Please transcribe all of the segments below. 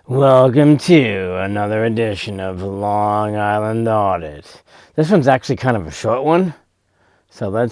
Welcome to another edition of Long Island Audit. This one's actually kind of a short one, so I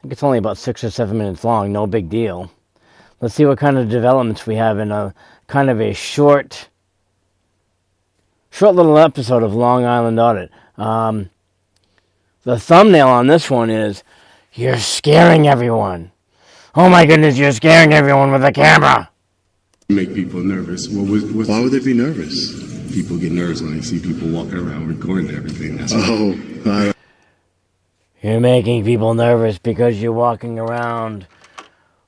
think it's only about 6 or 7 minutes long, no big deal. Let's see what kind of developments we have in a kind of a short little episode of Long Island Audit. The thumbnail on this one is, "You're scaring everyone. Oh my goodness, you're scaring everyone with a camera." Make people nervous. Why would they be nervous? People get nervous when they see people walking around recording everything. That's You're making people nervous because you're walking around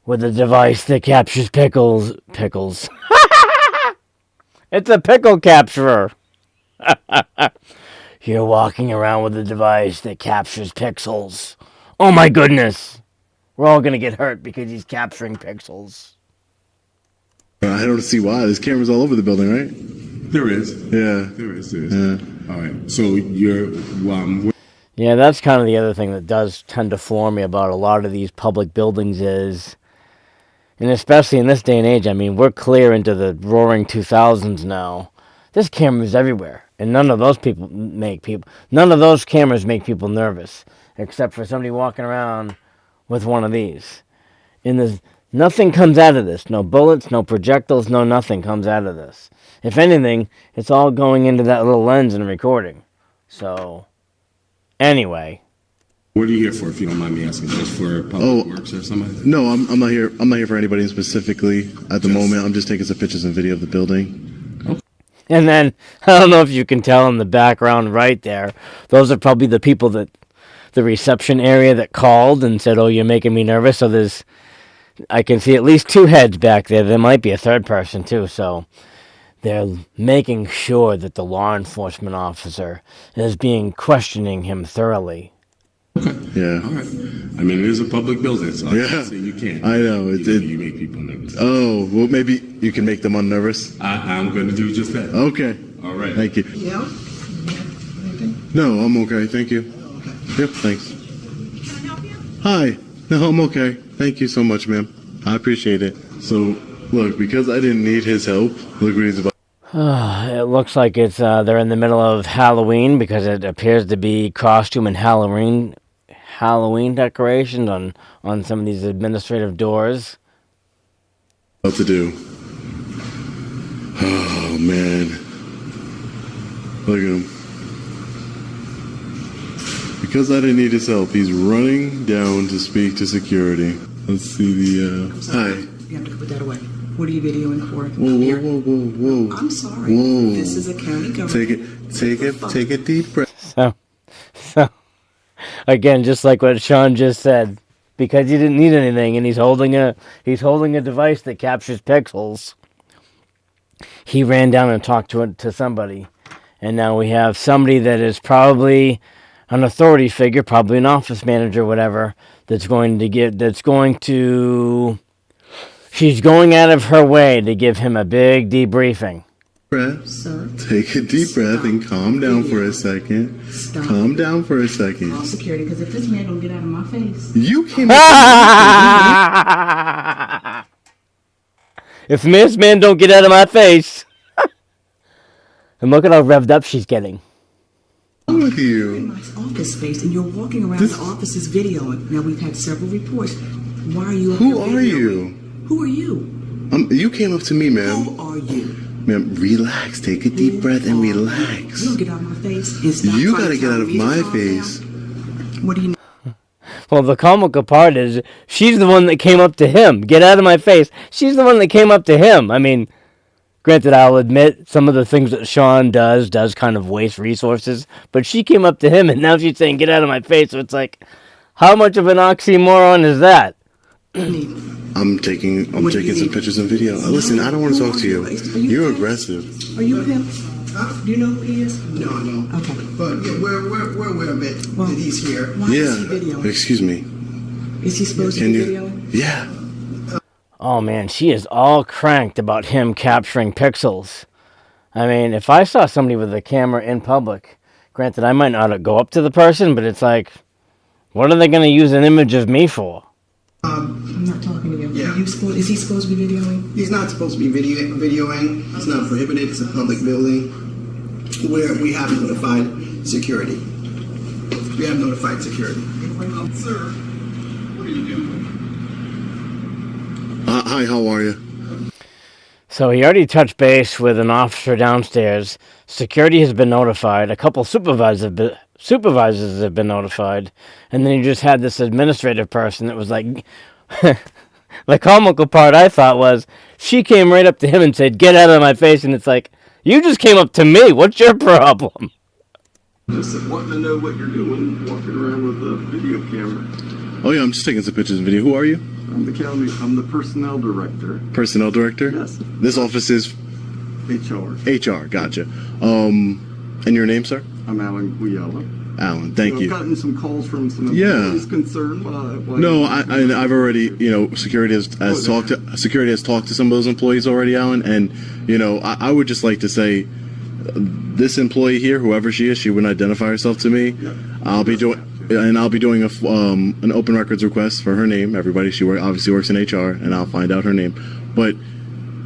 with a device that captures pickles. It's a pickle capturer. You're walking around with a device that captures pixels. Oh my goodness. We're all gonna get hurt because he's capturing pixels. I don't see why. There's cameras all over the building, right? There is. Yeah. There is. Yeah. All right. So you're Yeah, that's kind of the other thing that does tend to floor me about a lot of these public buildings is, and especially in this day and age, I mean, we're clear into the roaring 2000s now. There's cameras everywhere, and none of those cameras make people nervous, except for somebody walking around with one of these. Nothing comes out of this. No bullets, no projectiles, no nothing comes out of this. If anything, it's all going into that little lens and recording. So, anyway. What are you here for, if you don't mind me asking? Just for public works or something? No, I'm not here. I'm not here for anybody specifically at the moment. I'm just taking some pictures and video of the building. Okay. And then, I don't know if you can tell in the background right there, those are probably the people the reception area that called and said, "Oh, you're making me nervous." So I can see at least two heads back there. There might be a third person too, so they're making sure that the law enforcement officer is questioning him thoroughly. Okay. Yeah. All right. I mean, it is a public building, so I can't say you can't. I know. You make people nervous. Oh, well, maybe you can make them unnervous. I'm going to do just that. Okay. All right. Thank you. Yeah? No, I'm okay. Thank you. Okay. Yep, thanks. Can I help you? Hi. No, I'm okay. Thank you so much, ma'am. I appreciate it. So, look, because I didn't need his help, look what he's about. It looks like they're in the middle of Halloween because it appears to be costume and Halloween decorations on some of these administrative doors. What to do? Oh, man. Look at him. Because I didn't need his help, he's running down to speak to security. Let's see Hi. You have to put that away. What are you videoing for? Whoa. I'm sorry. Whoa. This is a county government. Take a deep breath. So, again, just like what Sean just said, because he didn't need anything, and he's holding a device that captures pixels. He ran down and talked to somebody, and now we have somebody that is probably an authority figure, probably an office manager, whatever, she's going out of her way to give him a big debriefing. Breath. Sir. Take a deep breath and calm down for a second. Stop. Calm down for a second. Call security, because if this man don't get out of my face. You came If this man don't get out of my face. And look at how revved up she's getting. What's wrong with You're in you? my office space, and you're walking around the office's videoing. Now, we've had several reports. Why are you up Who here are videoing? you? Who are you? You came up to me, ma'am. Who are you? Ma'am, relax. Take a deep breath and You relax. don't get out of my face. And stop You trying gotta to get tell out of me to my calm face. down. What do you know? Well, the comical part is she's the one that came up to him. Get out of my face. She's the one that came up to him. I mean, granted, I'll admit some of the things that Sean does kind of waste resources, but she came up to him and now she's saying, "Get out of my face." So it's like, how much of an oxymoron is that? I'm taking some pictures and video. Listen, I don't want to talk to you. You're aggressive. Are you him? Do you know who he is? No. Okay. But yeah, we're aware of it Well, that he's here. Why is he videoing? Excuse me. Is he supposed to Can be you? videoing? Yeah. Oh man, she is all cranked about him capturing pixels. I mean, if I saw somebody with a camera in public, granted, I might not go up to the person, but it's like, what are they going to use an image of me for? I'm not talking to you. Yeah. Is he supposed to be videoing? He's not supposed to be videoing. It's not prohibited. It's a public building where we have notified security. We have notified security. Sir, what are you doing? Hi, how are you? So he already touched base with an officer downstairs. Security has been notified. A couple supervisors have been notified. And then he just had this administrative person that was like... The comical part I thought was, she came right up to him and said, "Get out of my face," and it's like, you just came up to me. What's your problem? Just wanting to know what you're doing, walking around with a video camera. Oh yeah, I'm just taking some pictures and video. Who are you? I'm the personnel director. Personnel director? Yes. This office is HR. Gotcha. And your name, sir? I'm Alan Guiella. Alan, thank I've you. gotten some calls from some Yeah. employees concerned. Why No, I've already, security has talked to some of those employees already, Alan, and I would just like to say, this employee here, whoever she is, she wouldn't identify herself to me. Yeah. I'll be doing an open records request for her name. Everybody, obviously works in HR, and I'll find out her name. But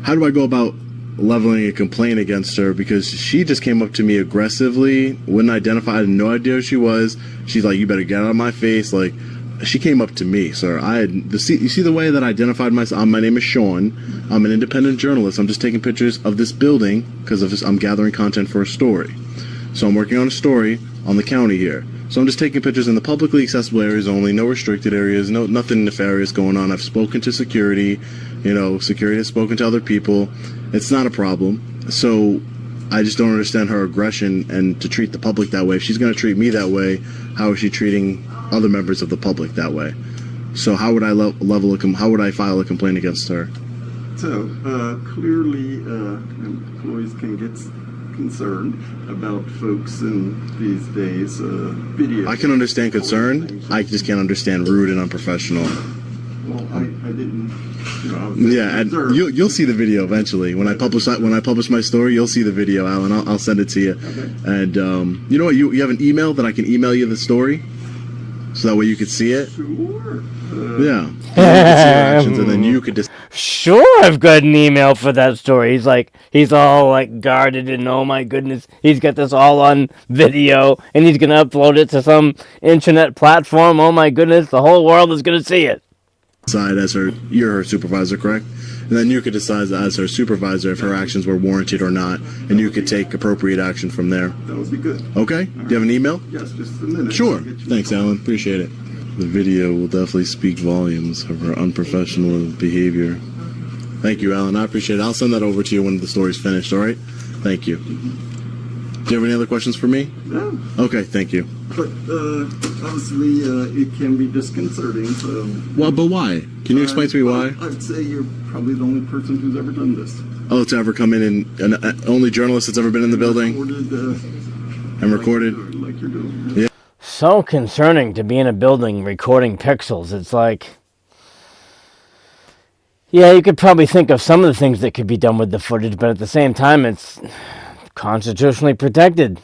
how do I go about leveling a complaint against her? Because she just came up to me aggressively, wouldn't identify, I had no idea who she was. She's like, "You better get out of my face." Like, she came up to me, sir. You see the way that I identified myself? My name is Sean. I'm an independent journalist. I'm just taking pictures of this building because I'm gathering content for a story. So I'm working on a story on the county here. So I'm just taking pictures in the publicly accessible areas only, no restricted areas, nothing nefarious going on. I've spoken to security. Security has spoken to other people. It's not a problem. So I just don't understand her aggression and to treat the public that way. If she's going to treat me that way, how is she treating other members of the public that way? So how would I how would I file a complaint against her? So clearly, employees can get concerned about folks in these days. Video. I can understand concern. I just can't understand rude and unprofessional. Well, I didn't. I was Yeah, and you'll see the video eventually. When I publish my story, you'll see the video, Alan. I'll send it to you. Okay. And you know what? You have an email that I can email you the story, so that way you could see it. Sure. Yeah. You can see her actions, and then you could just. Sure, I've got an email for that story. He's all like guarded, and oh my goodness, he's got this all on video, and he's gonna upload it to some internet platform. Oh my goodness, the whole world is gonna see it. Decide you're her supervisor, correct? And then you could decide as her supervisor if her actions were warranted or not, and you could take appropriate action from there. That would be good. Okay? Do you have an email? Yes, just a minute. Sure. I'll get you Thanks, a call. Alan. Appreciate it. The video will definitely speak volumes of her unprofessional behavior. Thank you, Alan. I appreciate it. I'll send that over to you when the story's finished, all right? Thank you. Do you have any other questions for me? No, Okay, thank you. but obviously it can be disconcerting. So. Well, but why? Can you explain to me why? I'd say you're probably the only person who's ever done this. Oh, to ever come in and only journalist that's ever been in the building and recorded? Like you're doing. Yeah. So concerning to be in a building recording pixels. It's like, yeah, you could probably think of some of the things that could be done with the footage, but at the same time, it's constitutionally protected.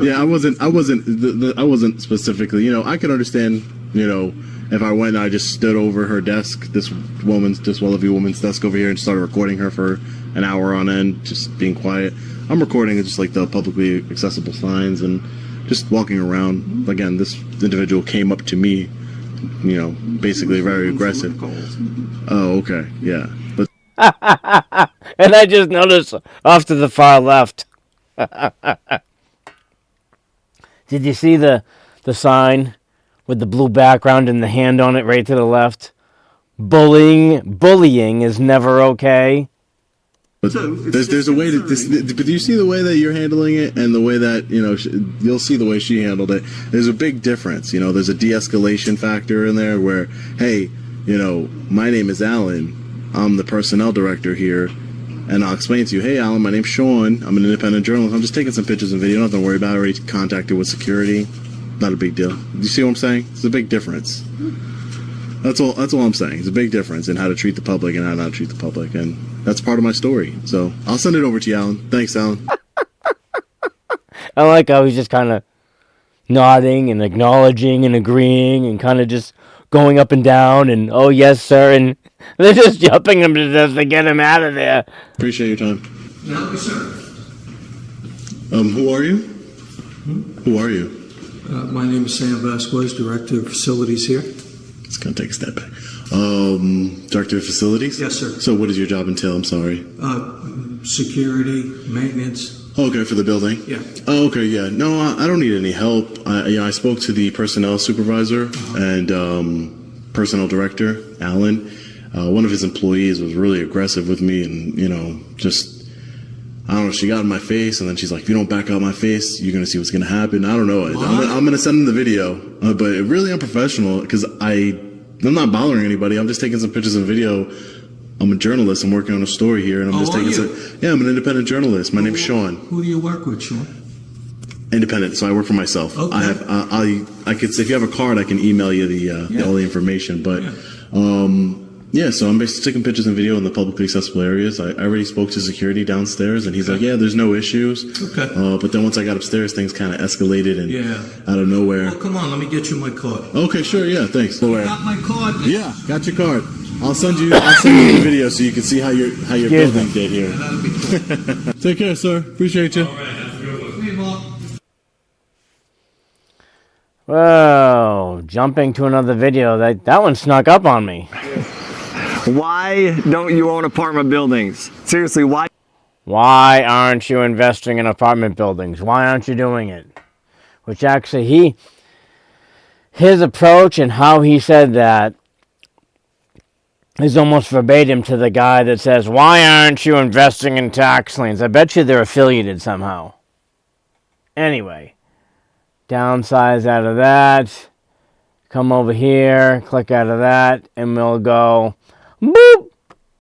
Yeah, I wasn't specifically, I could understand, if I went and I just stood over her desk, this well-of-you woman's desk over here, and started recording her for an hour on end, just being quiet. I'm recording just like the publicly accessible signs and just walking around. Again, this individual came up to me, basically very aggressive. Oh, okay, yeah. But And I just noticed off to the far left. Did you see the sign with the blue background and the hand on it right to the left? Bullying is never okay. But there's a way to but do you see the way that you're handling it and the way that you'll see the way she handled it. There's a big difference. There's a de-escalation factor in there where, hey, my name is Alan. I'm the personnel director here, and I'll explain to you, hey, Alan, my name's Sean. I'm an independent journalist. I'm just taking some pictures and video. Nothing to worry about. I already contacted with security. Not a big deal. Do you see what I'm saying? It's a big difference. That's all I'm saying. It's a big difference in how to treat the public and how not to treat the public, and that's part of my story. So I'll send it over to you, Alan. Thanks, Alan. I like how he's just kind of nodding and acknowledging and agreeing and kind of just going up and down and, oh, yes, sir. And They're just jumping him to death to get him out of there. Appreciate your time. No, sir. Who are you? Who are you? My name is Sam Vasquez, Director of Facilities here. It's gonna take a step back. Director of Facilities? Yes, sir. So what does your job entail? I'm sorry. Security, maintenance. Okay, for the building? Yeah. Oh, okay, yeah. No, I don't need any help. I spoke to the personnel supervisor and personnel director, Alan. One of his employees was really aggressive with me and, just, I don't know, she got in my face and then she's like, if you don't back out my face, you're going to see what's going to happen. I don't know. I'm going to send him the video, but really unprofessional because I'm not bothering anybody. I'm just taking some pictures and video. I'm a journalist. I'm working on a story here, and I'm just taking some. Yeah, I'm an independent journalist. My name's Sean. Who do you work with, Sean? Independent, so I work for myself. Okay. I have. I could. If you have a card, I can email you all the information. But so I'm basically taking pictures and video in the publicly accessible areas. I already spoke to security downstairs, and he's like, "Yeah, there's no issues." Okay. But then once I got upstairs, things kind of escalated, and out of nowhere. Well, come on, let me get you my card. Okay, sure, yeah, thanks. Got my card? Yeah, got your card. I'll send you the video so you can see how your building did here. That'll be cool. Take care, sir. Appreciate you. Hey, Mark. Whoa, jumping to another video. That one snuck up on me. Why don't you own apartment buildings? Seriously, why? Why aren't you investing in apartment buildings? Why aren't you doing it? Which actually, his approach and how he said that is almost verbatim to the guy that says, why aren't you investing in tax liens? I bet you they're affiliated somehow. Anyway, downsize out of that. Come over here, click out of that, and we'll go, boop!